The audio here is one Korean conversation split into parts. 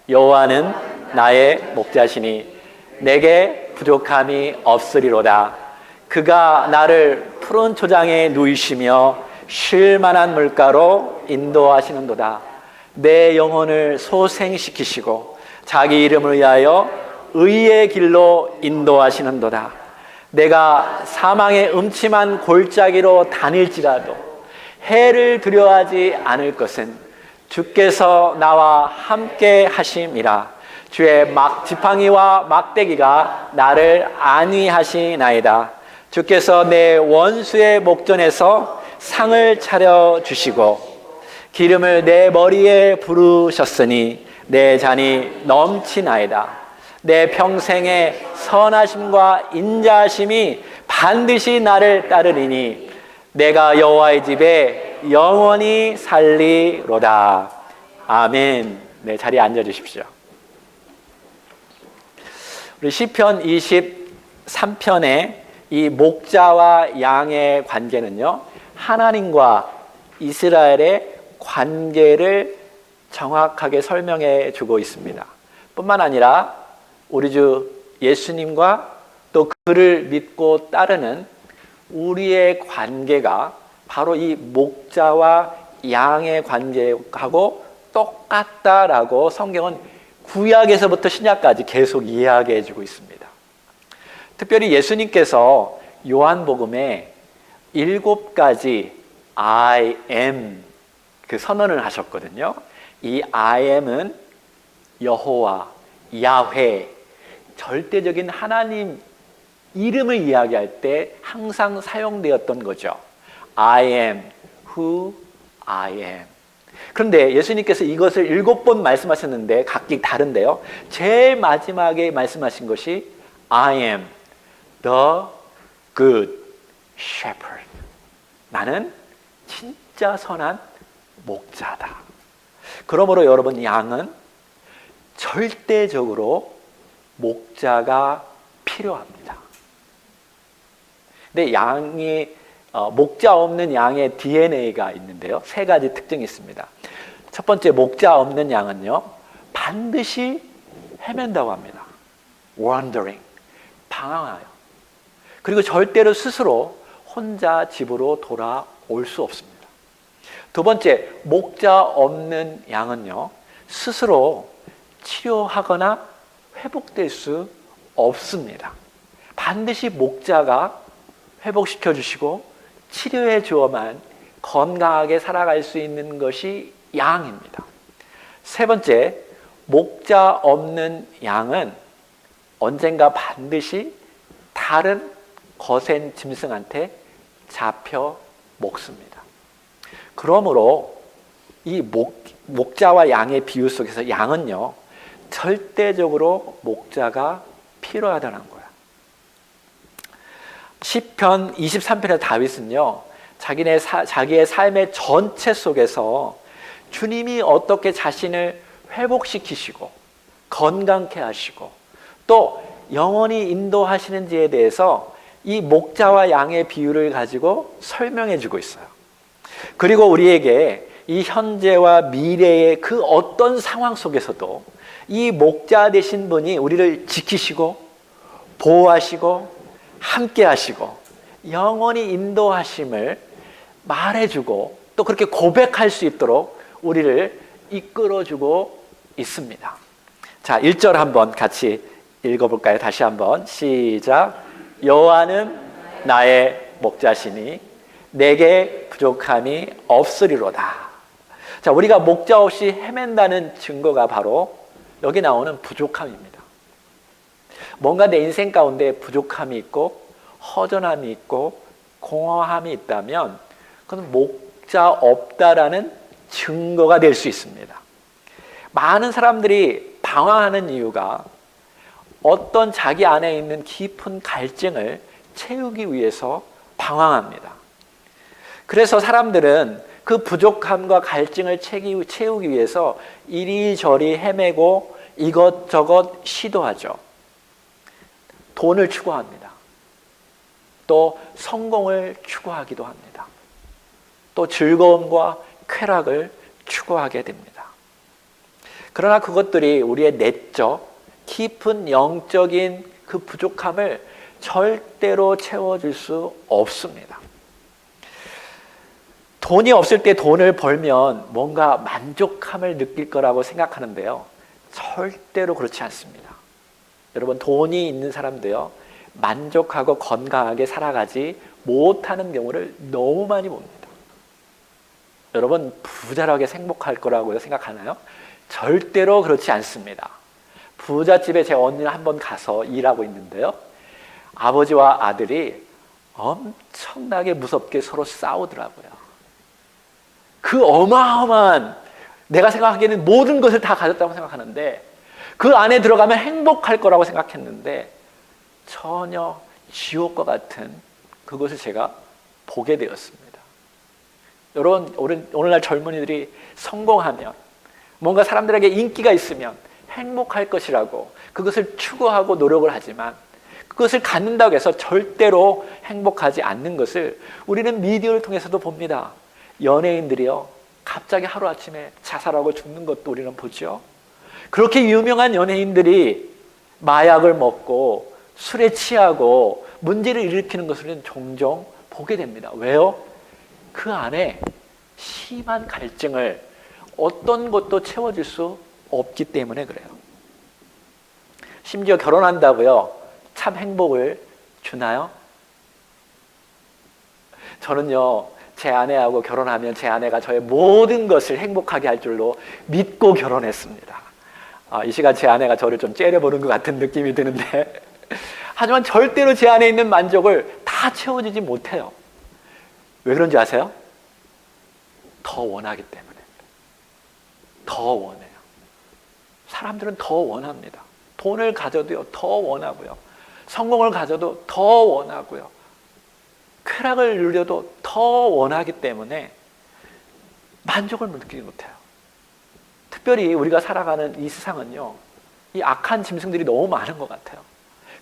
여호와는 나의 목자시니 내게 부족함이 없으리로다. 그가 나를 푸른 초장에 누이시며 쉴 만한 물가로 인도하시는도다. 내 영혼을 소생시키시고 자기 이름을 위하여 의의 길로 인도하시는도다. 내가 사망의 음침한 골짜기로 다닐지라도 해를 두려워하지 않을 것은 주께서 나와 함께 하심이라. 주의 지팡이와 막대기가 나를 안위하시나이다. 주께서 내 원수의 목전에서 상을 차려주시고 기름을 내 머리에 부르셨으니 내 잔이 넘치나이다. 내 평생의 선하심과 인자하심이 반드시 나를 따르리니 내가 여호와의 집에 영원히 살리로다. 아멘. 네, 자리에 앉아주십시오. 우리 시편 23편의 이 목자와 양의 관계는요, 하나님과 이스라엘의 관계를 정확하게 설명해 주고 있습니다. 뿐만 아니라 우리 주 예수님과 또 그를 믿고 따르는 우리의 관계가 바로 이 목자와 양의 관계하고 똑같다라고 성경은 구약에서부터 신약까지 계속 이야기해 주고 있습니다. 특별히 예수님께서 요한복음에 7가지 I am 그 선언을 하셨거든요. 이 I am은 여호와, 야훼, 절대적인 하나님 이름을 이야기할 때 항상 사용되었던 거죠. I am who I am. 그런데 예수님께서 이것을 7번 말씀하셨는데 각기 다른데요. 제일 마지막에 말씀하신 것이 I am the good shepherd. 나는 진짜 선한 목자다. 그러므로 여러분, 양은 절대적으로 목자가 필요합니다. 근데 목자 없는 양의 DNA가 있는데요. 3가지 특징이 있습니다. 첫 번째, 목자 없는 양은요, 반드시 헤맨다고 합니다. wandering, 방황하여. 그리고 절대로 스스로 혼자 집으로 돌아올 수 없습니다. 두 번째, 목자 없는 양은요, 스스로 치료하거나 회복될 수 없습니다. 반드시 목자가 회복시켜 주시고 치료해 주어만 건강하게 살아갈 수 있는 것이 양입니다. 세 번째, 목자 없는 양은 언젠가 반드시 다른 거센 짐승한테 잡혀 먹습니다. 그러므로 이 목자와 양의 비유 속에서 양은요, 절대적으로 목자가 필요하다는 거야. 시편 23편의 다윗은요, 자기의 삶의 전체 속에서 주님이 어떻게 자신을 회복시키시고 건강케 하시고 또 영원히 인도하시는지에 대해서 이 목자와 양의 비유를 가지고 설명해 주고 있어요. 그리고 우리에게 이 현재와 미래의 그 어떤 상황 속에서도 이 목자 되신 분이 우리를 지키시고 보호하시고 함께 하시고 영원히 인도하심을 말해주고 또 그렇게 고백할 수 있도록 우리를 이끌어주고 있습니다. 자, 1절 한번 같이 읽어볼까요? 다시 한번 시작. 여호와는 나의 목자시니 내게 부족함이 없으리로다. 자, 우리가 목자 없이 헤맨다는 증거가 바로 여기 나오는 부족함입니다. 뭔가 내 인생 가운데 부족함이 있고 허전함이 있고 공허함이 있다면 그건 목자 없다라는 증거가 될 수 있습니다. 많은 사람들이 방황하는 이유가 어떤 자기 안에 있는 깊은 갈증을 채우기 위해서 방황합니다. 그래서 사람들은 그 부족함과 갈증을 채우기 위해서 이리저리 헤매고 이것저것 시도하죠. 돈을 추구합니다. 또 성공을 추구하기도 합니다. 또 즐거움과 쾌락을 추구하게 됩니다. 그러나 그것들이 우리의 내적, 깊은 영적인 그 부족함을 절대로 채워줄 수 없습니다. 돈이 없을 때 돈을 벌면 뭔가 만족함을 느낄 거라고 생각하는데요. 절대로 그렇지 않습니다. 여러분, 돈이 있는 사람도요, 만족하고 건강하게 살아가지 못하는 경우를 너무 많이 봅니다. 여러분, 부자라고 행복할 거라고 생각하나요? 절대로 그렇지 않습니다. 부잣집에 제 언니는 한번 가서 일하고 있는데요, 아버지와 아들이 엄청나게 무섭게 서로 싸우더라고요. 그 어마어마한, 내가 생각하기에는 모든 것을 다 가졌다고 생각하는데 그 안에 들어가면 행복할 거라고 생각했는데 전혀 지옥과 같은 그것을 제가 보게 되었습니다. 여러분, 오늘날 젊은이들이 성공하면, 뭔가 사람들에게 인기가 있으면 행복할 것이라고 그것을 추구하고 노력을 하지만 그것을 갖는다고 해서 절대로 행복하지 않는 것을 우리는 미디어를 통해서도 봅니다. 연예인들이요, 갑자기 하루아침에 자살하고 죽는 것도 우리는 보죠. 그렇게 유명한 연예인들이 마약을 먹고 술에 취하고 문제를 일으키는 것을 종종 보게 됩니다. 왜요? 그 안에 심한 갈증을 어떤 것도 채워줄 수 없기 때문에 그래요. 심지어 결혼한다고요, 참 행복을 주나요? 저는요, 제 아내하고 결혼하면 제 아내가 저의 모든 것을 행복하게 할 줄로 믿고 결혼했습니다. 이 시간 제 아내가 저를 좀 째려보는 것 같은 느낌이 드는데 하지만 절대로 제 안에 있는 만족을 다 채워주지 못해요. 왜 그런지 아세요? 더 원하기 때문에. 더 원해요. 사람들은 더 원합니다. 돈을 가져도요, 더 원하고요. 성공을 가져도 더 원하고요. 쾌락을 누려도 더 원하기 때문에 만족을 느끼지 못해요. 특별히 우리가 살아가는 이 세상은요, 이 악한 짐승들이 너무 많은 것 같아요.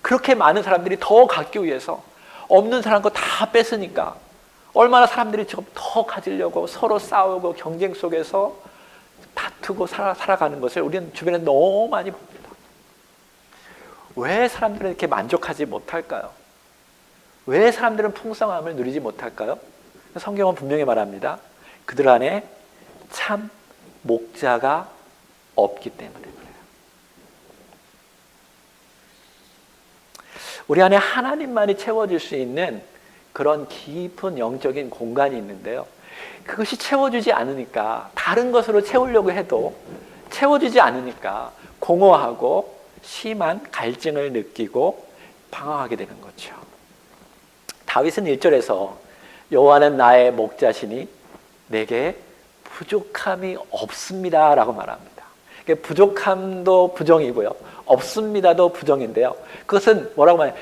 그렇게 많은 사람들이 더 갖기 위해서 없는 사람 거 다 뺏으니까 얼마나 사람들이 지금 더 가지려고 서로 싸우고 경쟁 속에서 다투고 살아가는 것을 우리는 주변에 너무 많이 봅니다. 왜 사람들은 이렇게 만족하지 못할까요? 왜 사람들은 풍성함을 누리지 못할까요? 성경은 분명히 말합니다. 그들 안에 참 목자가 없기 때문에 그래요. 우리 안에 하나님만이 채워줄 수 있는 그런 깊은 영적인 공간이 있는데요, 그것이 채워주지 않으니까, 다른 것으로 채우려고 해도 채워주지 않으니까 공허하고 심한 갈증을 느끼고 방황하게 되는 거죠. 다윗은 1절에서 여호와는 나의 목자시니 내게 부족함이 없습니다 라고 말합니다. 부족함도 부정이고요, 없습니다도 부정인데요, 그것은 뭐라고 말해요?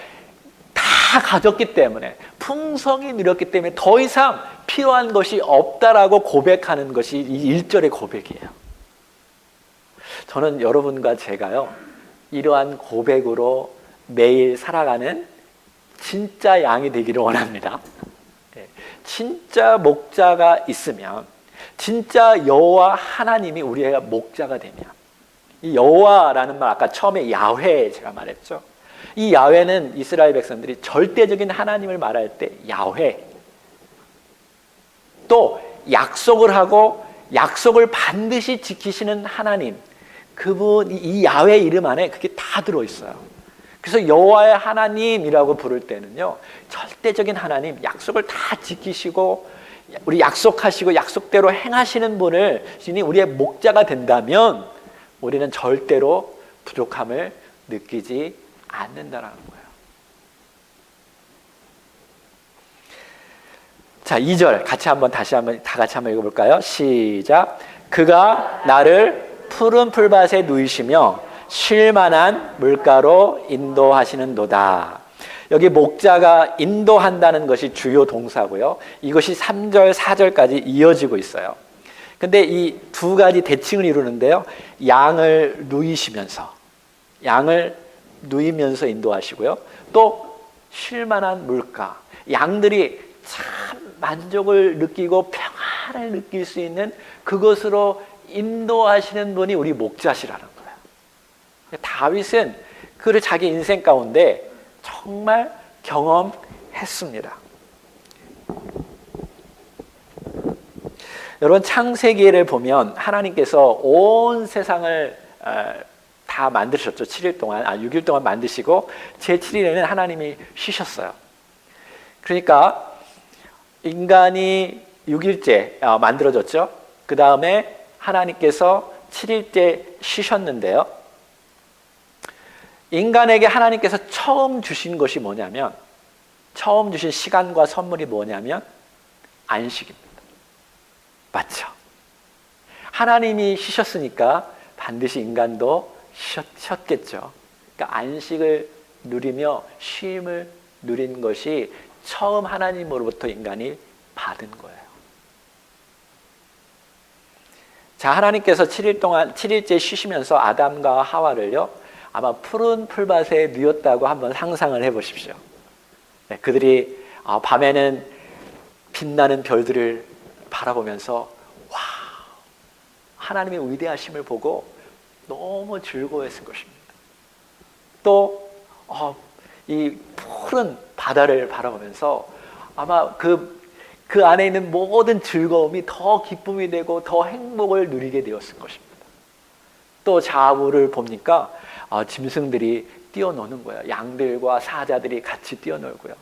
다 가졌기 때문에, 풍성히 누렸기 때문에 더 이상 필요한 것이 없다라고 고백하는 것이 이 1절의 고백이에요. 저는 여러분과 제가요, 이러한 고백으로 매일 살아가는 진짜 양이 되기를 원합니다. 진짜 목자가 있으면, 진짜 여호와 하나님이 우리의 목자가 되면, 이 여호와라는 말, 아까 처음에 야훼 제가 말했죠. 이 야훼는 이스라엘 백성들이 절대적인 하나님을 말할 때 야훼, 또 약속을 하고 약속을 반드시 지키시는 하나님, 그분, 이 야훼 이름 안에 그게 다 들어있어요. 그래서 여호와의 하나님이라고 부를 때는요, 절대적인 하나님, 약속을 다 지키시고 우리 약속하시고 약속대로 행하시는 분을 신이 우리의 목자가 된다면 우리는 절대로 부족함을 느끼지 않는다라는 거예요. 자, 2절 다시 한번 다 같이 한번 읽어볼까요? 시작. 그가 나를 푸른 풀밭에 누이시며 쉴만한 물가로 인도하시는도다. 여기 목자가 인도한다는 것이 주요 동사고요, 이것이 3절, 4절까지 이어지고 있어요. 근데 이 두 가지 대칭을 이루는데요, 양을 누이시면서, 양을 누이면서 인도하시고요, 또 쉴만한 물가, 양들이 참 만족을 느끼고 평안을 느낄 수 있는 그것으로 인도하시는 분이 우리 목자시라는 거예요. 다윗은 그를 자기 인생 가운데 정말 경험했습니다. 여러분, 창세기를 보면 하나님께서 온 세상을 다 만드셨죠. 7일 동안, 6일 동안 만드시고 제7일에는 하나님이 쉬셨어요. 그러니까 인간이 6일째 만들어졌죠. 그 다음에 하나님께서 7일째 쉬셨는데요. 인간에게 하나님께서 처음 주신 것이 뭐냐면, 처음 주신 시간과 선물이 뭐냐면 안식입니다. 맞죠? 하나님이 쉬셨으니까 반드시 인간도 쉬었겠죠. 그러니까 안식을 누리며 쉼을 누린 것이 처음 하나님으로부터 인간이 받은 거예요. 자, 하나님께서 7일째 쉬시면서 아담과 하와를요, 아마 푸른 풀밭에 누웠다고 한번 상상을 해보십시오. 네, 그들이 밤에는 빛나는 별들을 바라보면서 와, 하나님의 위대하심을 보고 너무 즐거워했을 것입니다. 또 이 푸른 바다를 바라보면서 아마 그 안에 있는 모든 즐거움이 더 기쁨이 되고 더 행복을 누리게 되었을 것입니다. 또 좌우를 보니까 짐승들이 뛰어노는 거예요. 양들과 사자들이 같이 뛰어놀고요.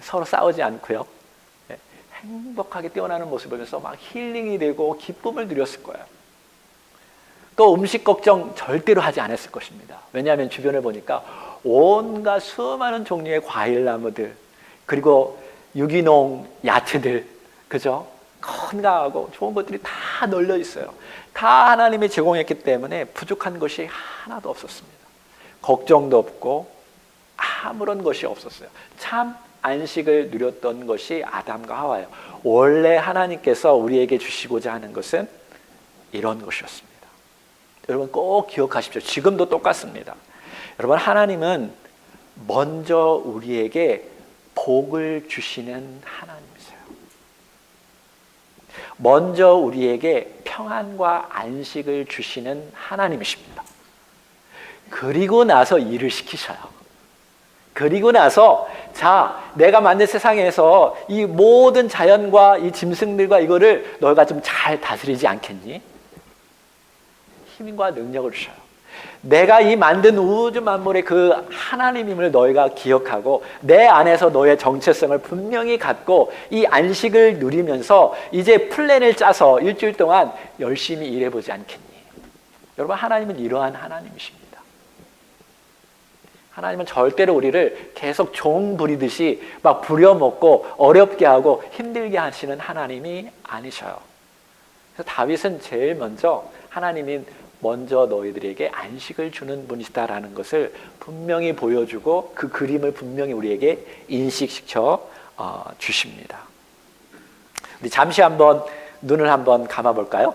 서로 싸우지 않고요. 행복하게 뛰어나는 모습을 보면서 막 힐링이 되고 기쁨을 누렸을 거예요. 또 음식 걱정 절대로 하지 않았을 것입니다. 왜냐하면 주변을 보니까 온갖 수많은 종류의 과일나무들, 그리고 유기농 야채들, 그죠? 건강하고 좋은 것들이 다 널려 있어요. 다 하나님이 제공했기 때문에 부족한 것이 하나도 없었습니다. 걱정도 없고 아무런 것이 없었어요. 참 안식을 누렸던 것이 아담과 하와예요. 원래 하나님께서 우리에게 주시고자 하는 것은 이런 것이었습니다. 여러분 꼭 기억하십시오. 지금도 똑같습니다. 여러분, 하나님은 먼저 우리에게 복을 주시는 하나님이세요. 먼저 우리에게 평안과 안식을 주시는 하나님이십니다. 그리고 나서 일을 시키셔요. 그리고 나서 자, 내가 만든 세상에서 이 모든 자연과 이 짐승들과 이거를 너희가 좀 잘 다스리지 않겠니? 힘과 능력을 주셔요. 내가 이 만든 우주 만물의 그 하나님임을 너희가 기억하고 내 안에서 너의 정체성을 분명히 갖고 이 안식을 누리면서 이제 플랜을 짜서 일주일 동안 열심히 일해보지 않겠니? 여러분, 하나님은 이러한 하나님이십니다. 하나님은 절대로 우리를 계속 종 부리듯이 막 부려먹고 어렵게 하고 힘들게 하시는 하나님이 아니셔요. 그래서 다윗은 제일 먼저 하나님이 먼저 너희들에게 안식을 주는 분이시다라는 것을 분명히 보여주고 그 그림을 분명히 우리에게 인식시켜 주십니다. 우리 잠시 한번 눈을 한번 감아볼까요?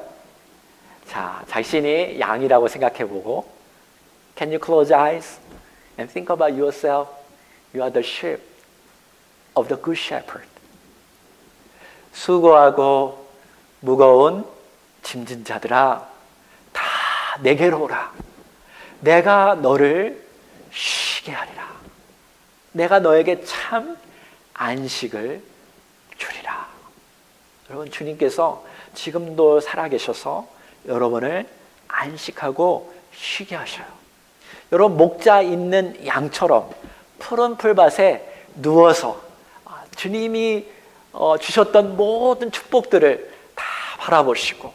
자, 자신이 양이라고 생각해보고 Can you close eyes and think about yourself? You are the sheep of the good shepherd. 수고하고 무거운 짐진 자들아 다 내게로 오라. 내가 너를 쉬게 하리라. 내가 너에게 참 안식을 주리라. 여러분, 주님께서 지금도 살아계셔서 여러분을 안식하고 쉬게 하셔요. 여러분, 목자 있는 양처럼 푸른 풀밭에 누워서 주님이 주셨던 모든 축복들을 다 바라보시고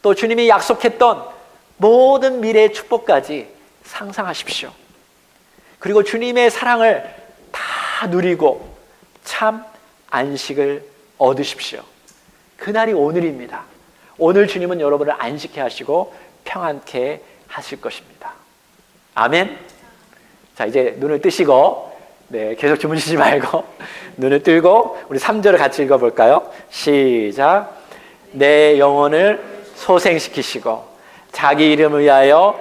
또 주님이 약속했던 모든 미래의 축복까지 상상하십시오. 그리고 주님의 사랑을 다 누리고 참 안식을 얻으십시오. 그날이 오늘입니다. 오늘 주님은 여러분을 안식해 하시고 평안케 하실 것입니다. 아멘. 자, 이제 눈을 뜨시고 계속 주무시지 말고 눈을 뜨고 우리 3절을 같이 읽어볼까요? 시작. 내 영혼을 소생시키시고 자기 이름을 위하여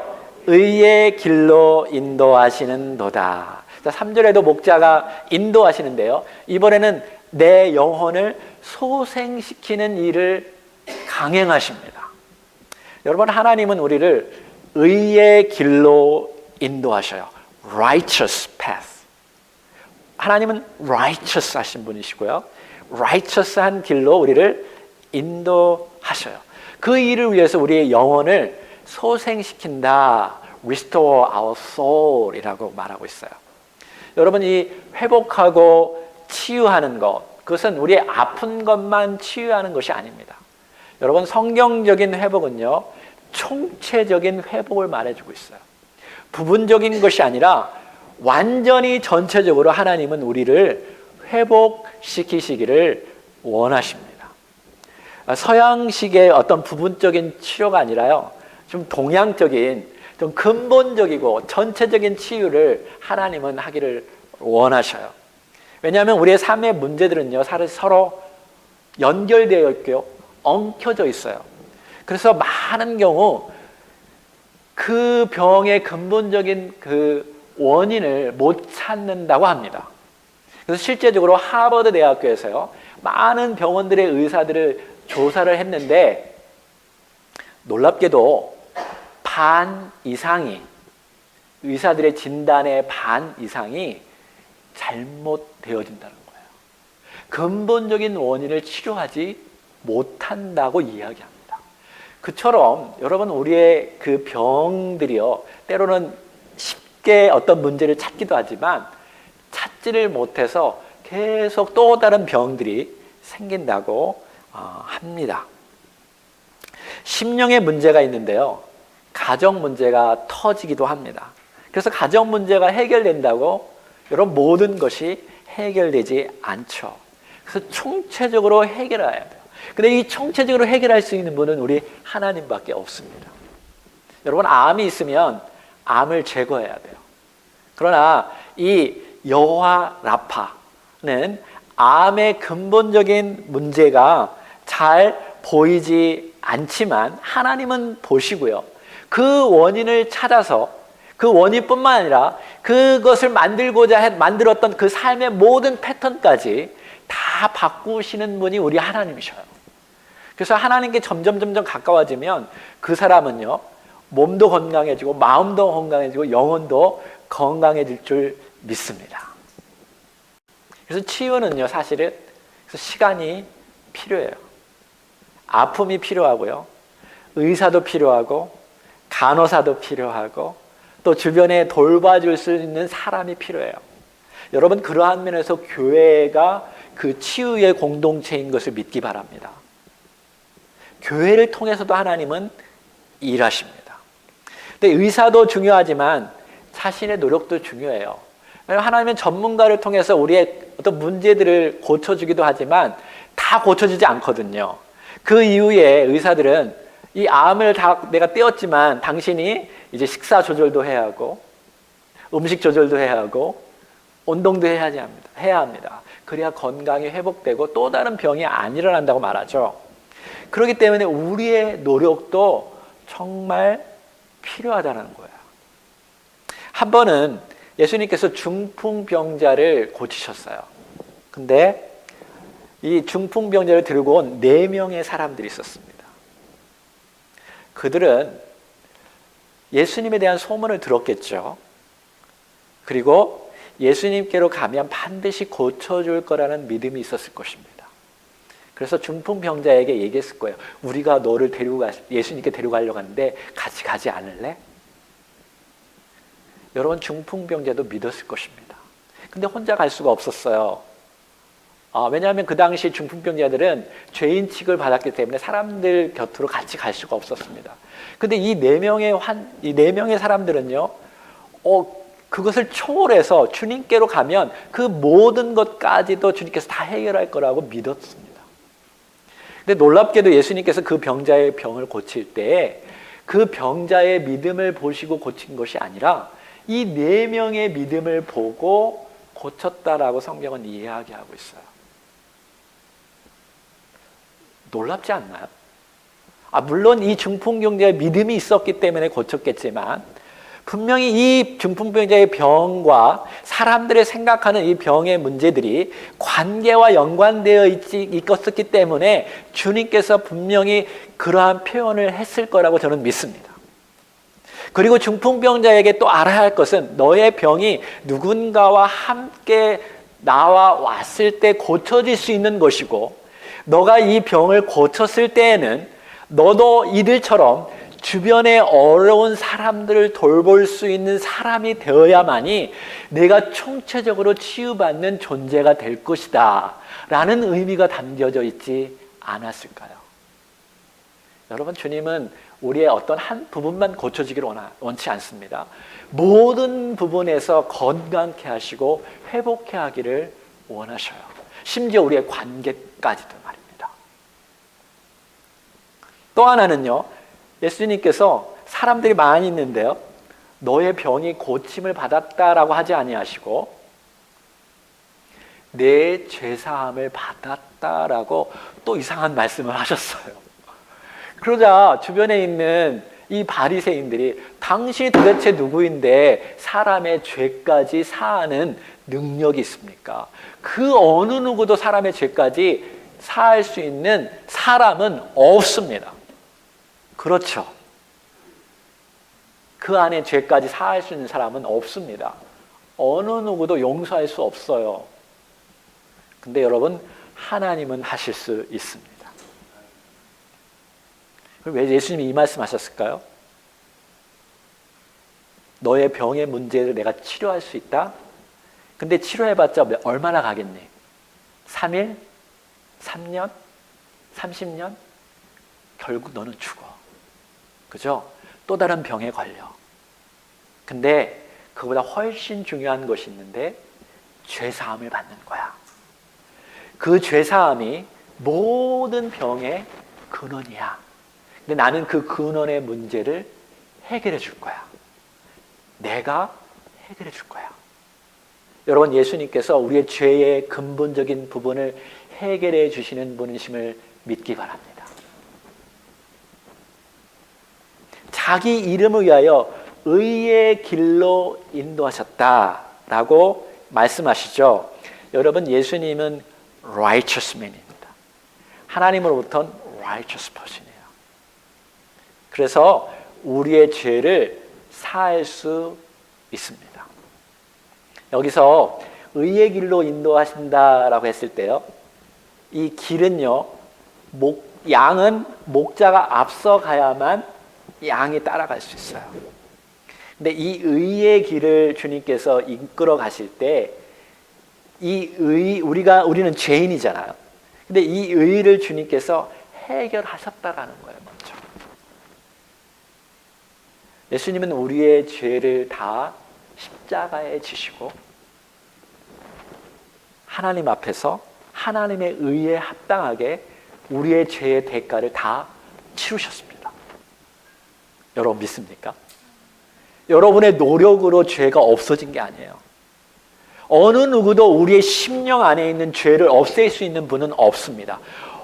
의의 길로 인도하시는도다. 자, 3절에도 목자가 인도하시는데요. 이번에는 내 영혼을 소생시키는 일을 강행하십니다. 여러분, 하나님은 우리를 의의 길로 인도하셔요. righteous path. 하나님은 righteous 하신 분이시고요. righteous한 길로 우리를 인도하셔요. 그 일을 위해서 우리의 영혼을 소생시킨다. restore our soul 이라고 말하고 있어요. 여러분, 이 회복하고 치유하는 것, 그것은 우리의 아픈 것만 치유하는 것이 아닙니다. 여러분, 성경적인 회복은요, 총체적인 회복을 말해주고 있어요. 부분적인 것이 아니라 완전히 전체적으로 하나님은 우리를 회복시키시기를 원하십니다. 서양식의 어떤 부분적인 치료가 아니라요, 좀 동양적인, 좀 근본적이고 전체적인 치유를 하나님은 하기를 원하셔요. 왜냐하면 우리의 삶의 문제들은요, 서로 연결되어 있고요, 엉켜져 있어요. 그래서 많은 경우 그 병의 근본적인 그 원인을 못 찾는다고 합니다. 그래서 실제적으로 하버드 대학교에서요, 많은 병원들의 의사들을 조사를 했는데 놀랍게도 반 이상이, 의사들의 진단의 반 이상이 잘못되어진다는 거예요. 근본적인 원인을 치료하지 못한다고 이야기합니다. 그처럼 여러분, 우리의 그 병들이요, 때로는 쉽게 어떤 문제를 찾기도 하지만 찾지를 못해서 계속 또 다른 병들이 생긴다고 합니다. 심령의 문제가 있는데요, 가정 문제가 터지기도 합니다. 그래서 가정 문제가 해결된다고 여러분, 모든 것이 해결되지 않죠. 그래서 총체적으로 해결해야 돼요. 근데 이 총체적으로 해결할 수 있는 분은 우리 하나님밖에 없습니다. 여러분, 암이 있으면 암을 제거해야 돼요. 그러나 이 여호와 라파는 암의 근본적인 문제가 잘 보이지 않지만 하나님은 보시고요, 그 원인을 찾아서 그 원인뿐만 아니라 그것을 만들었던 그 삶의 모든 패턴까지 다 바꾸시는 분이 우리 하나님이셔요. 그래서 하나님께 점점 가까워지면 그 사람은요, 몸도 건강해지고 마음도 건강해지고 영혼도 건강해질 줄 믿습니다. 그래서 치유는요, 사실은 시간이 필요해요. 아픔이 필요하고요, 의사도 필요하고 간호사도 필요하고 또 주변에 돌봐줄 수 있는 사람이 필요해요. 여러분, 그러한 면에서 교회가 그 치유의 공동체인 것을 믿기 바랍니다. 교회를 통해서도 하나님은 일하십니다. 근데 의사도 중요하지만 자신의 노력도 중요해요. 하나님은 전문가를 통해서 우리의 어떤 문제들을 고쳐주기도 하지만 다 고쳐지지 않거든요. 그 이후에 의사들은 이 암을 다 내가 떼었지만 당신이 이제 식사 조절도 해야 하고 음식 조절도 해야 하고 운동도 해야 합니다. 그래야 건강이 회복되고 또 다른 병이 안 일어난다고 말하죠. 그렇기 때문에 우리의 노력도 정말 필요하다는 거예요. 한 번은 예수님께서 중풍병자를 고치셨어요. 근데 이 중풍병자를 들고 온 4명의 사람들이 있었습니다. 그들은 예수님에 대한 소문을 들었겠죠. 그리고 예수님께로 가면 반드시 고쳐줄 거라는 믿음이 있었을 것입니다. 그래서 중풍병자에게 얘기했을 거예요. 우리가 너를 예수님께 데려가려고 하는데 같이 가지 않을래? 여러분, 중풍병자도 믿었을 것입니다. 근데 혼자 갈 수가 없었어요. 왜냐하면 그 당시 중풍병자들은 죄인 취급을 받았기 때문에 사람들 곁으로 같이 갈 수가 없었습니다. 근데 이 4명의 사람들은요, 그것을 초월해서 주님께로 가면 그 모든 것까지도 주님께서 다 해결할 거라고 믿었습니다. 근데 놀랍게도 예수님께서 그 병자의 병을 고칠 때 그 병자의 믿음을 보시고 고친 것이 아니라 이 4명의 믿음을 보고 고쳤다라고 성경은 이야기하고 있어요. 놀랍지 않나요? 물론 이 중풍병자의 믿음이 있었기 때문에 고쳤겠지만 분명히 이 중풍병자의 병과 사람들이 생각하는 이 병의 문제들이 관계와 연관되어 있었기 때문에 주님께서 분명히 그러한 표현을 했을 거라고 저는 믿습니다. 그리고 중풍병자에게 또 알아야 할 것은 너의 병이 누군가와 함께 나와 왔을 때 고쳐질 수 있는 것이고, 너가 이 병을 고쳤을 때에는 너도 이들처럼 주변에 어려운 사람들을 돌볼 수 있는 사람이 되어야만이 내가 총체적으로 치유받는 존재가 될 것이다 라는 의미가 담겨져 있지 않았을까요? 여러분, 주님은 우리의 어떤 한 부분만 고쳐지기를 원치 않습니다. 모든 부분에서 건강케 하시고 회복케 하기를 원하셔요. 심지어 우리의 관계까지도 말입니다. 또 하나는요, 예수님께서 사람들이 많이 있는데요, 너의 병이 고침을 받았다라고 하지 아니하시고 내 죄사함을 받았다라고 또 이상한 말씀을 하셨어요. 그러자 주변에 있는 이 바리새인들이 당신이 도대체 누구인데 사람의 죄까지 사하는 능력이 있습니까? 그 어느 누구도 사람의 죄까지 사할 수 있는 사람은 없습니다. 그렇죠. 그 안에 죄까지 사할 수 있는 사람은 없습니다. 어느 누구도 용서할 수 없어요. 근데 여러분, 하나님은 하실 수 있습니다. 왜 예수님이 이 말씀하셨을까요? 너의 병의 문제를 내가 치료할 수 있다? 근데 치료해봤자 얼마나 가겠니? 3일? 3년? 30년? 결국 너는 죽어. 그죠? 또 다른 병에 걸려. 근데 그보다 훨씬 중요한 것이 있는데 죄사함을 받는 거야. 그 죄사함이 모든 병의 근원이야. 근데 나는 그 근원의 문제를 해결해 줄 거야. 내가 해결해 줄 거야. 여러분, 예수님께서 우리의 죄의 근본적인 부분을 해결해 주시는 분이심을 믿기 바랍니다. 자기 이름을 위하여 의의 길로 인도하셨다라고 말씀하시죠. 여러분, 예수님은 righteous man입니다. 하나님으로부터는 righteous person이에요. 그래서 우리의 죄를 사할 수 있습니다. 여기서 의의 길로 인도하신다라고 했을 때요, 이 길은요, 양은 목자가 앞서가야만 양이 따라갈 수 있어요. 근데 이 의의 길을 주님께서 이끌어 가실 때, 우리는 죄인이잖아요. 근데 이 의를 주님께서 해결하셨다라는 거예요, 먼저. 예수님은 우리의 죄를 다 십자가에 지시고 하나님 앞에서 하나님의 의에 합당하게 우리의 죄의 대가를 다 치르셨습니다. 여러분 믿습니까? 여러분의 노력으로 죄가 없어진 게 아니에요. 어느 누구도 우리의 심령 안에 있는 죄를 없앨 수 있는 분은 없습니다.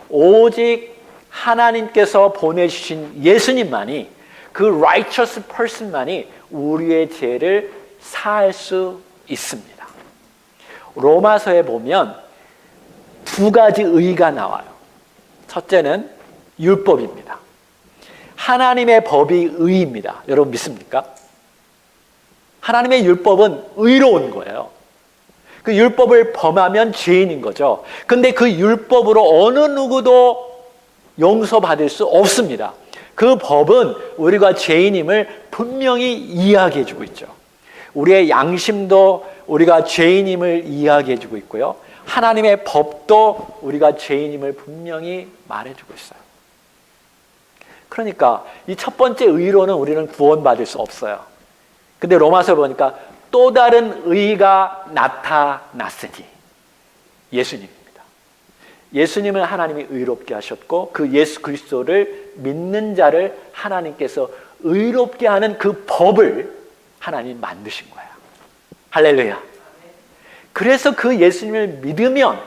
오직 하나님께서 보내주신 예수님만이, 그 righteous person만이 우리의 죄를 사할 수 있습니다. 로마서에 보면 두 가지 의가 나와요. 첫째는 율법입니다. 하나님의 법이 의입니다. 여러분 믿습니까? 하나님의 율법은 의로운 거예요. 그 율법을 범하면 죄인인 거죠. 근데 그 율법으로 어느 누구도 용서받을 수 없습니다. 그 법은 우리가 죄인임을 분명히 이야기해 주고 있죠. 우리의 양심도 우리가 죄인임을 이야기해 주고 있고요. 하나님의 법도 우리가 죄인임을 분명히 말해주고 있어요. 그러니까 이 첫 번째 의로는 우리는 구원받을 수 없어요. 근데 로마서 보니까 또 다른 의가 나타났으니 예수님입니다. 예수님을 하나님이 의롭게 하셨고 그 예수 그리스도를 믿는 자를 하나님께서 의롭게 하는 그 법을 하나님 만드신 거예요. 할렐루야. 그래서 그 예수님을 믿으면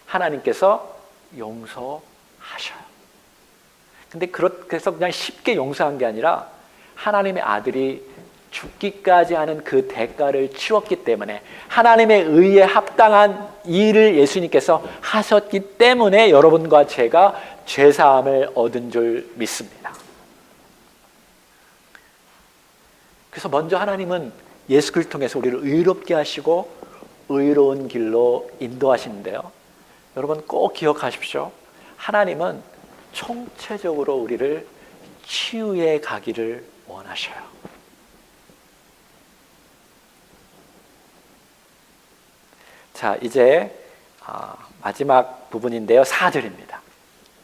하나님께서 용서하셔요. 근데 그래서 그냥 쉽게 용서한 게 아니라 하나님의 아들이 죽기까지 하는 그 대가를 치렀기 때문에, 하나님의 의에 합당한 일을 예수님께서 하셨기 때문에 여러분과 제가 죄사함을 얻은 줄 믿습니다. 그래서 먼저 하나님은 예수 그리스도를 통해서 우리를 의롭게 하시고 의로운 길로 인도하시는데요, 여러분 꼭 기억하십시오. 하나님은 총체적으로 우리를 치유해 가기를 원하셔요. 자, 이제 마지막 부분인데요, 4절입니다.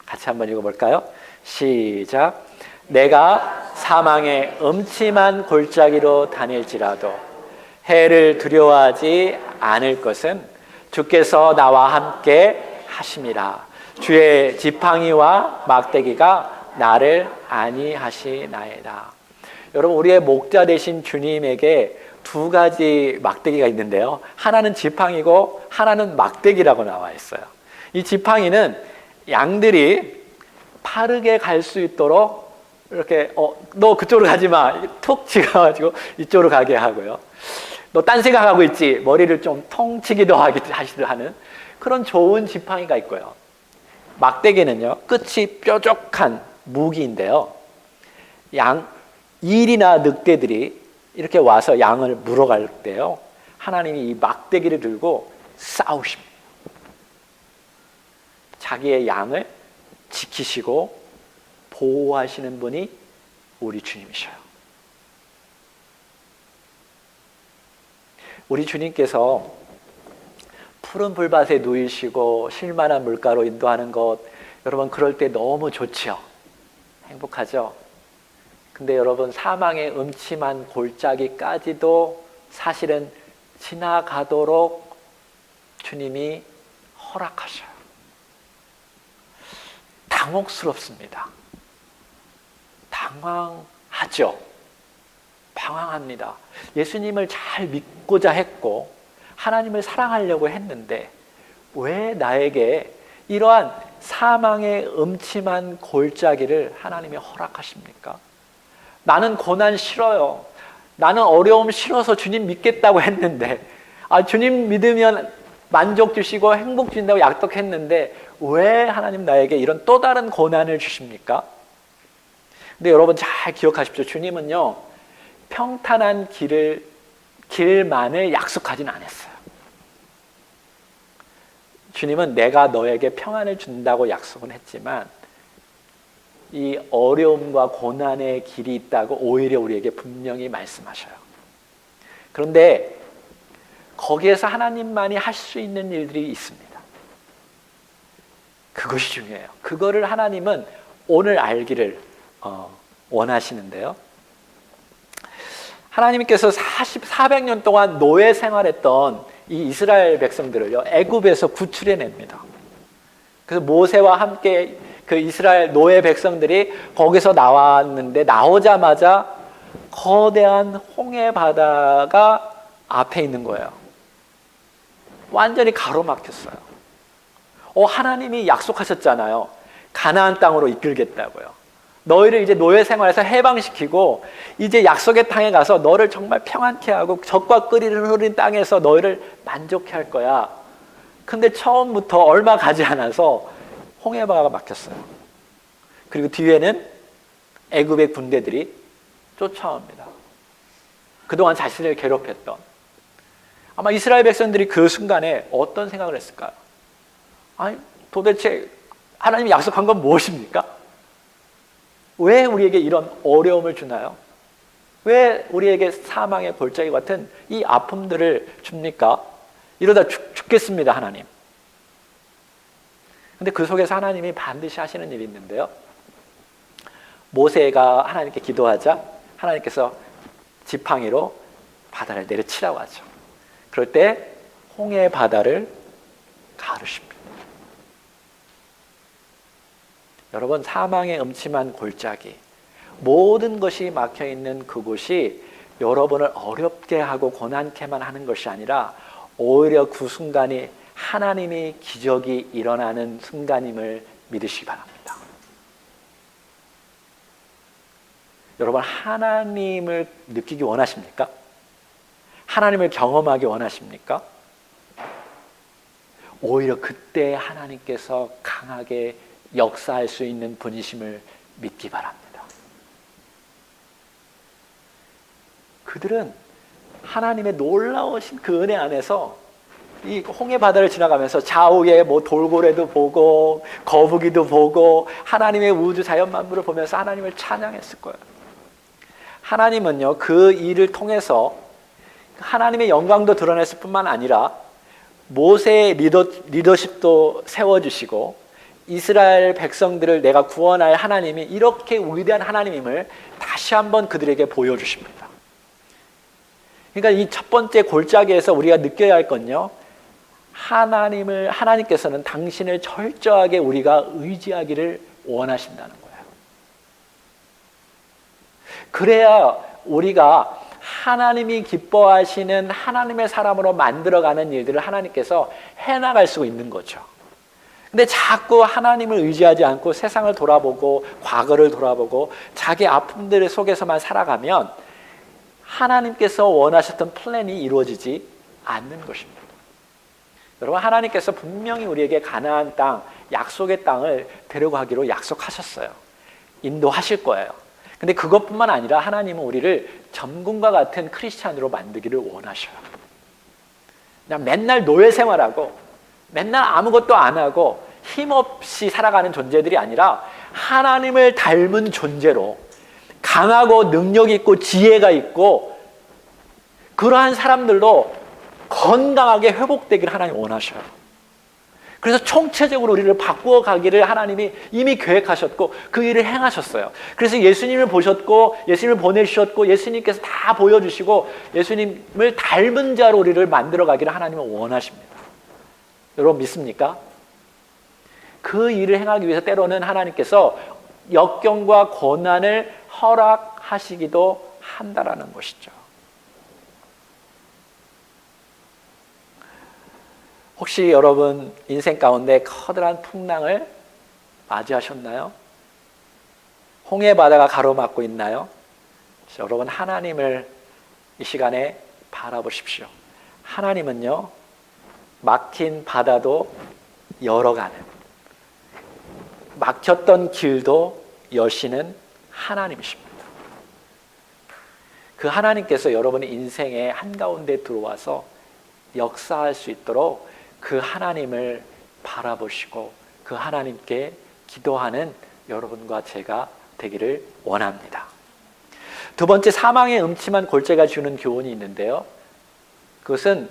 같이 한번 읽어볼까요? 시작. 내가 사망의 음침한 골짜기로 다닐지라도 해를 두려워하지 않을 것은 주께서 나와 함께 하심이라. 주의 지팡이와 막대기가 나를 안위하시나이다. 여러분, 우리의 목자 되신 주님에게 두 가지 막대기가 있는데요, 하나는 지팡이고 하나는 막대기라고 나와 있어요. 이 지팡이는 양들이 빠르게 갈 수 있도록 이렇게 너 그쪽으로 가지 마, 툭 찍어가지고 이쪽으로 가게 하고요, 너 딴 생각하고 있지, 머리를 좀 통치기도 하는 그런 좋은 지팡이가 있고요, 막대기는요 끝이 뾰족한 무기인데요, 일이나 늑대들이 이렇게 와서 양을 물어갈 때요, 하나님이 이 막대기를 들고 싸우십니다. 자기의 양을 지키시고 보호하시는 분이 우리 주님이셔요. 우리 주님께서 푸른 불밭에 누이시고 쉴만한 물가로 인도하는 것, 여러분 그럴 때 너무 좋죠. 행복하죠. 근데 여러분, 사망의 음침한 골짜기까지도 사실은 지나가도록 주님이 허락하셔요. 당혹스럽습니다. 당황하죠. 방황합니다. 예수님을 잘 믿고자 했고 하나님을 사랑하려고 했는데 왜 나에게 이러한 사망의 음침한 골짜기를 하나님이 허락하십니까? 나는 고난 싫어요. 나는 어려움 싫어서 주님 믿겠다고 했는데, 주님 믿으면 만족 주시고 행복 주신다고 약속했는데 왜 하나님 나에게 이런 또 다른 고난을 주십니까? 근데 여러분 잘 기억하십시오. 주님은요, 평탄한 길만을 약속하진 않았어요. 주님은 내가 너에게 평안을 준다고 약속은 했지만 이 어려움과 고난의 길이 있다고 오히려 우리에게 분명히 말씀하셔요. 그런데 거기에서 하나님만이 할 수 있는 일들이 있습니다. 그것이 중요해요. 그거를 하나님은 오늘 알기를 원하시는데요, 하나님께서 400년 동안 노예 생활했던 이 이스라엘 백성들을요, 애굽에서 구출해냅니다. 그래서 모세와 함께 그 이스라엘 노예 백성들이 거기서 나왔는데, 나오자마자 거대한 홍해 바다가 앞에 있는 거예요. 완전히 가로막혔어요. 하나님이 약속하셨잖아요. 가나안 땅으로 이끌겠다고요. 너희를 이제 노예 생활에서 해방시키고 이제 약속의 땅에 가서 너를 정말 평안케 하고 젖과 꿀이 흐르는 땅에서 너희를 만족케 할 거야. 근데 처음부터 얼마 가지 않아서 홍해바다가 막혔어요. 그리고 뒤에는 애굽의 군대들이 쫓아옵니다. 그동안 자신을 괴롭혔던, 아마 이스라엘 백성들이 그 순간에 어떤 생각을 했을까요? 도대체 하나님이 약속한 건 무엇입니까? 왜 우리에게 이런 어려움을 주나요? 왜 우리에게 사망의 골짜기 같은 이 아픔들을 줍니까? 이러다 죽겠습니다, 하나님. 근데 그 속에서 하나님이 반드시 하시는 일이 있는데요, 모세가 하나님께 기도하자 하나님께서 지팡이로 바다를 내려치라고 하죠. 그럴 때 홍해 바다를 가르십니다. 여러분, 사망의 음침한 골짜기, 모든 것이 막혀있는 그곳이 여러분을 어렵게 하고 고난케만 하는 것이 아니라 오히려 그 순간이 하나님의 기적이 일어나는 순간임을 믿으시기 바랍니다. 여러분 하나님을 느끼기 원하십니까? 하나님을 경험하기 원하십니까? 오히려 그때 하나님께서 강하게 역사할 수 있는 분이심을 믿기 바랍니다. 그들은 하나님의 놀라우신 그 은혜 안에서 이 홍해 바다를 지나가면서 좌우에 뭐 돌고래도 보고 거북이도 보고 하나님의 우주 자연 만물을 보면서 하나님을 찬양했을 거예요. 하나님은요, 그 일을 통해서 하나님의 영광도 드러냈을 뿐만 아니라 모세의 리더십도 세워주시고 이스라엘 백성들을 내가 구원할 하나님이 이렇게 위대한 하나님임을 다시 한번 그들에게 보여주십니다. 그러니까 이 첫 번째 골짜기에서 우리가 느껴야 할 건요, 하나님께서는 당신을 철저하게 우리가 의지하기를 원하신다는 거예요. 그래야 우리가 하나님이 기뻐하시는 하나님의 사람으로 만들어가는 일들을 하나님께서 해나갈 수 있는 거죠. 근데 자꾸 하나님을 의지하지 않고 세상을 돌아보고 과거를 돌아보고 자기 아픔들 속에서만 살아가면 하나님께서 원하셨던 플랜이 이루어지지 않는 것입니다. 여러분, 하나님께서 분명히 우리에게 가나안 땅, 약속의 땅을 데려가기로 약속하셨어요. 인도하실 거예요. 근데 그것뿐만 아니라 하나님은 우리를 점군과 같은 크리스찬으로 만들기를 원하셔요. 그냥 맨날 노예 생활하고 맨날 아무것도 안 하고 힘없이 살아가는 존재들이 아니라 하나님을 닮은 존재로 강하고 능력 있고 지혜가 있고 그러한 사람들로 건강하게 회복되기를 하나님 원하셔요. 그래서 총체적으로 우리를 바꾸어 가기를 하나님이 이미 계획하셨고 그 일을 행하셨어요. 그래서 예수님을 보셨고 예수님을 보내주셨고 예수님께서 다 보여주시고 예수님을 닮은 자로 우리를 만들어 가기를 하나님은 원하십니다. 여러분 믿습니까? 그 일을 행하기 위해서 때로는 하나님께서 역경과 고난을 허락하시기도 한다라는 것이죠. 혹시 여러분 인생 가운데 커다란 풍랑을 맞이하셨나요? 홍해 바다가 가로막고 있나요? 여러분 하나님을 이 시간에 바라보십시오. 하나님은요, 막힌 바다도 열어가는, 막혔던 길도 여시는 하나님이십니다. 그 하나님께서 여러분의 인생의 한가운데 들어와서 역사할 수 있도록 그 하나님을 바라보시고 그 하나님께 기도하는 여러분과 제가 되기를 원합니다. 두 번째, 사망의 음침한 골짜기가 주는 교훈이 있는데요, 그것은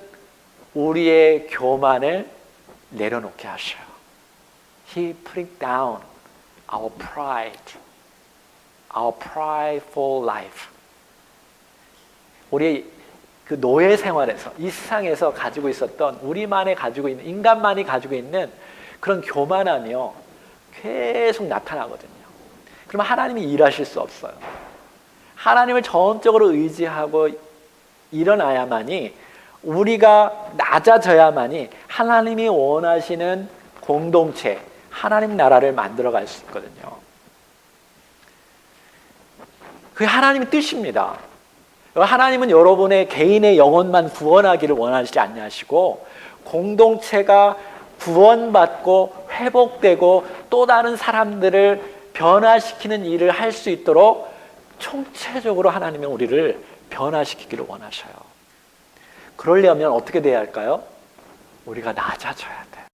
우리의 교만을 내려놓게 하셔요. He put down our pride, our prideful life. 우리 그 노예 생활에서 이 세상에서 가지고 있었던 우리만이 가지고 있는 인간만이 가지고 있는 그런 교만함이요 계속 나타나거든요. 그러면 하나님이 일하실 수 없어요. 하나님을 전적으로 의지하고 일어나야만이, 우리가 낮아져야만이 하나님이 원하시는 공동체, 하나님 나라를 만들어갈 수 있거든요. 그게 하나님의 뜻입니다. 하나님은 여러분의 개인의 영혼만 구원하기를 원하지 않으시고 공동체가 구원받고 회복되고 또 다른 사람들을 변화시키는 일을 할 수 있도록 총체적으로 하나님은 우리를 변화시키기를 원하셔요. 그러려면 어떻게 돼야 할까요? 우리가 낮아져야 돼요.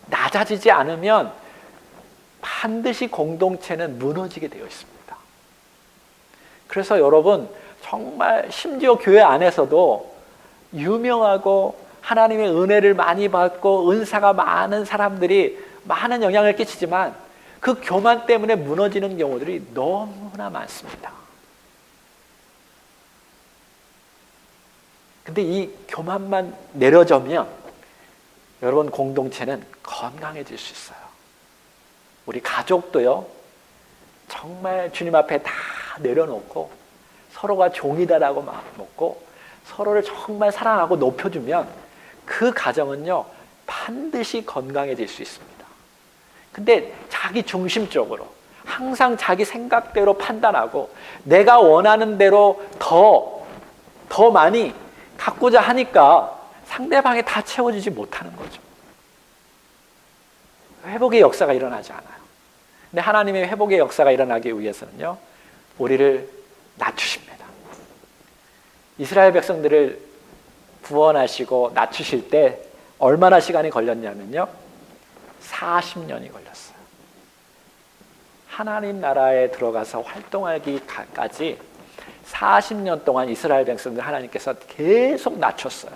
낮아지지 않으면 반드시 공동체는 무너지게 되어 있습니다. 그래서 여러분 정말 심지어 교회 안에서도 유명하고 하나님의 은혜를 많이 받고 은사가 많은 사람들이 많은 영향을 끼치지만 그 교만 때문에 무너지는 경우들이 너무나 많습니다. 근데 이 교만만 내려져면 여러분 공동체는 건강해질 수 있어요. 우리 가족도요, 정말 주님 앞에 다 내려놓고 서로가 종이다라고 마음 먹고 서로를 정말 사랑하고 높여주면 그 가정은요 반드시 건강해질 수 있습니다. 근데 자기 중심적으로 항상 자기 생각대로 판단하고 내가 원하는 대로 더 많이 갖고자 하니까 상대방이 다 채워지지 못하는 거죠. 회복의 역사가 일어나지 않아요. 근데 하나님의 회복의 역사가 일어나기 위해서는요, 우리를 낮추십니다. 이스라엘 백성들을 구원하시고 낮추실 때 얼마나 시간이 걸렸냐면요, 40년이 걸렸어요. 하나님 나라에 들어가서 활동하기까지 40년 동안 이스라엘 백성들 하나님께서 계속 낮췄어요.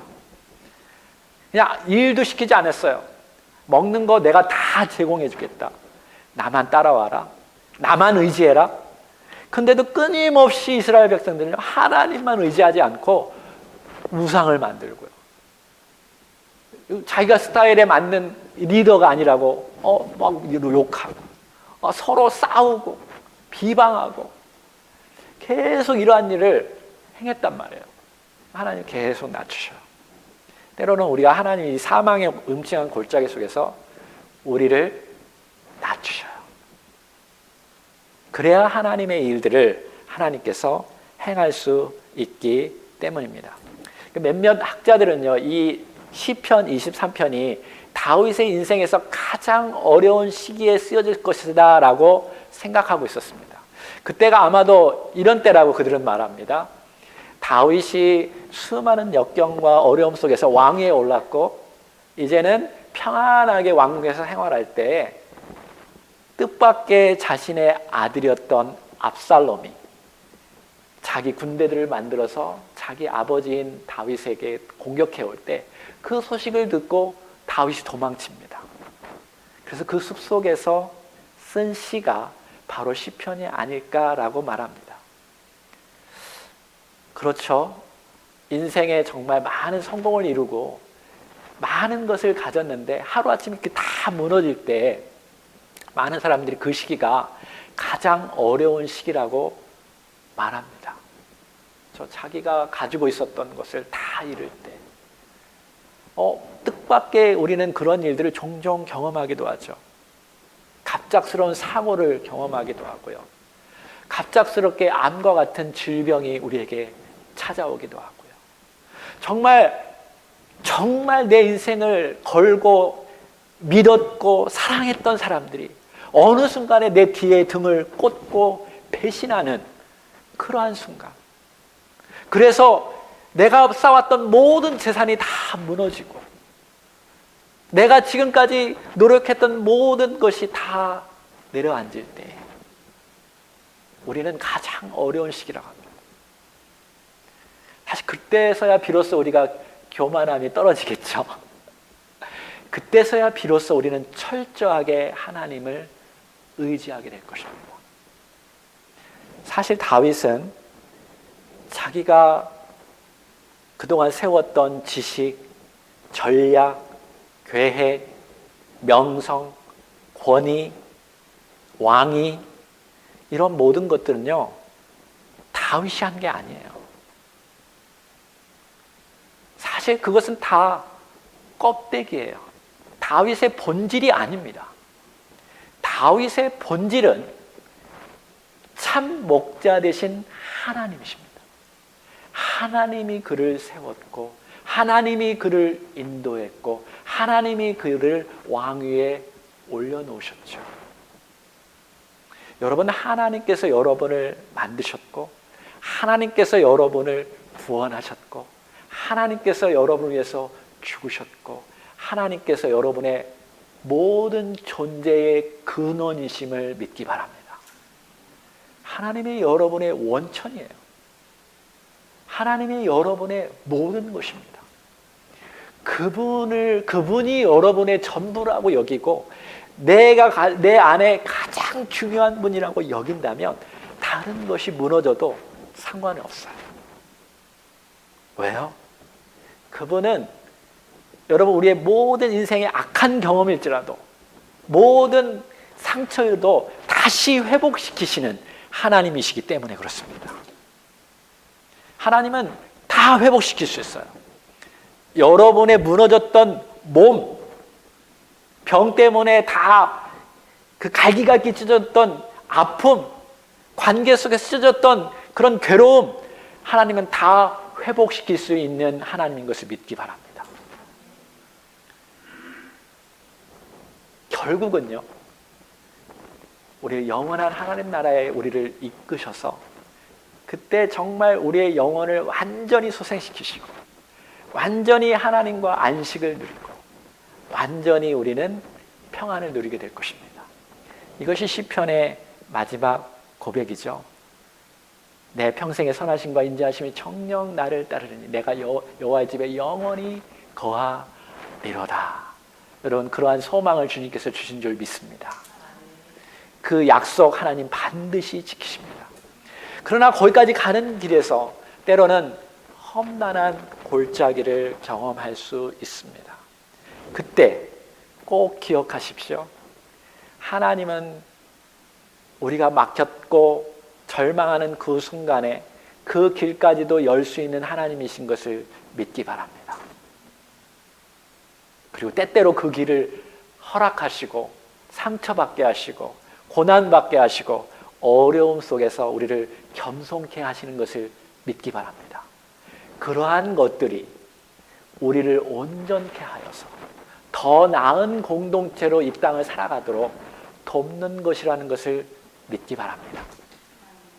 그냥 일도 시키지 않았어요. 먹는 거 내가 다 제공해 주겠다. 나만 따라와라. 나만 의지해라. 근데도 끊임없이 이스라엘 백성들은 하나님만 의지하지 않고 우상을 만들고요. 자기가 스타일에 맞는 리더가 아니라고 막 욕하고 서로 싸우고 비방하고 계속 이러한 일을 행했단 말이에요. 하나님 계속 낮추셔요. 때로는 우리가 하나님이 사망의 음침한 골짜기 속에서 우리를 낮추셔요. 그래야 하나님의 일들을 하나님께서 행할 수 있기 때문입니다. 몇몇 학자들은요, 이 시편 23편이 다윗의 인생에서 가장 어려운 시기에 쓰여질 것이다 라고 생각하고 있었습니다. 그때가 아마도 이런 때라고 그들은 말합니다. 다윗이 수많은 역경과 어려움 속에서 왕위에 올랐고 이제는 평안하게 왕국에서 생활할 때 뜻밖의 자신의 아들이었던 압살롬이 자기 군대들을 만들어서 자기 아버지인 다윗에게 공격해 올 때 그 소식을 듣고 다윗이 도망칩니다. 그래서 그 숲속에서 쓴 시가 바로 시편이 아닐까라고 말합니다. 그렇죠. 인생에 정말 많은 성공을 이루고 많은 것을 가졌는데 하루아침에 이렇게 다 무너질 때 많은 사람들이 그 시기가 가장 어려운 시기라고 말합니다. 자기가 가지고 있었던 것을 다 잃을 때 뜻밖의 우리는 그런 일들을 종종 경험하기도 하죠. 갑작스러운 사고를 경험하기도 하고요. 갑작스럽게 암과 같은 질병이 우리에게 찾아오기도 하고요. 정말 내 인생을 걸고 믿었고 사랑했던 사람들이 어느 순간에 내 뒤에 등을 꽂고 배신하는 그러한 순간. 그래서 내가 쌓았던 모든 재산이 다 무너지고 내가 지금까지 노력했던 모든 것이 다 내려앉을 때 우리는 가장 어려운 시기라고 합니다. 사실 그때서야 비로소 우리가 교만함이 떨어지겠죠. 그때서야 비로소 우리는 철저하게 하나님을 의지하게 될 것입니다. 사실 다윗은 자기가 그동안 세웠던 지식, 전략, 계획, 명성, 권위, 왕위 이런 모든 것들은요, 다윗이 한 게 아니에요. 사실 그것은 다 껍데기예요. 다윗의 본질이 아닙니다. 다윗의 본질은 참 목자 되신 하나님이십니다. 하나님이 그를 세웠고 하나님이 그를 인도했고 하나님이 그를 왕위에 올려놓으셨죠. 여러분, 하나님께서 여러분을 만드셨고 하나님께서 여러분을 구원하셨고 하나님께서 여러분을 위해서 죽으셨고 하나님께서 여러분의 모든 존재의 근원이심을 믿기 바랍니다. 하나님이 여러분의 원천이에요. 하나님이 여러분의 모든 것입니다. 그분이 여러분의 전부라고 여기고 내 안에 가장 중요한 분이라고 여긴다면 다른 것이 무너져도 상관이 없어요. 왜요? 그분은 여러분 우리의 모든 인생의 악한 경험일지라도 모든 상처도 다시 회복시키시는 하나님이시기 때문에 그렇습니다. 하나님은 다 회복시킬 수 있어요. 여러분의 무너졌던 몸, 병 때문에 다 그 갈기갈기 찢어졌던 아픔, 관계 속에 쓰졌던 그런 괴로움, 하나님은 다 회복시킬 수 있는 하나님인 것을 믿기 바랍니다. 결국은요, 우리 영원한 하나님 나라에 우리를 이끄셔서 그때 정말 우리의 영혼을 완전히 소생시키시고 완전히 하나님과 안식을 누리고 완전히 우리는 평안을 누리게 될 것입니다. 이것이 시편의 마지막 고백이죠. 내 평생의 선하심과 인자하심이 정녕 나를 따르리니 내가 여호와의 집에 영원히 거하리로다. 여러분, 그러한 소망을 주님께서 주신 줄 믿습니다. 그 약속 하나님 반드시 지키십니다. 그러나 거기까지 가는 길에서 때로는 험난한 골짜기를 경험할 수 있습니다. 그때 꼭 기억하십시오. 하나님은 우리가 막혔고 절망하는 그 순간에 그 길까지도 열 수 있는 하나님이신 것을 믿기 바랍니다. 그리고 때때로 그 길을 허락하시고 상처받게 하시고 고난받게 하시고 어려움 속에서 우리를 겸손케 하시는 것을 믿기 바랍니다. 그러한 것들이 우리를 온전케 하여서 더 나은 공동체로 이 땅을 살아가도록 돕는 것이라는 것을 믿기 바랍니다.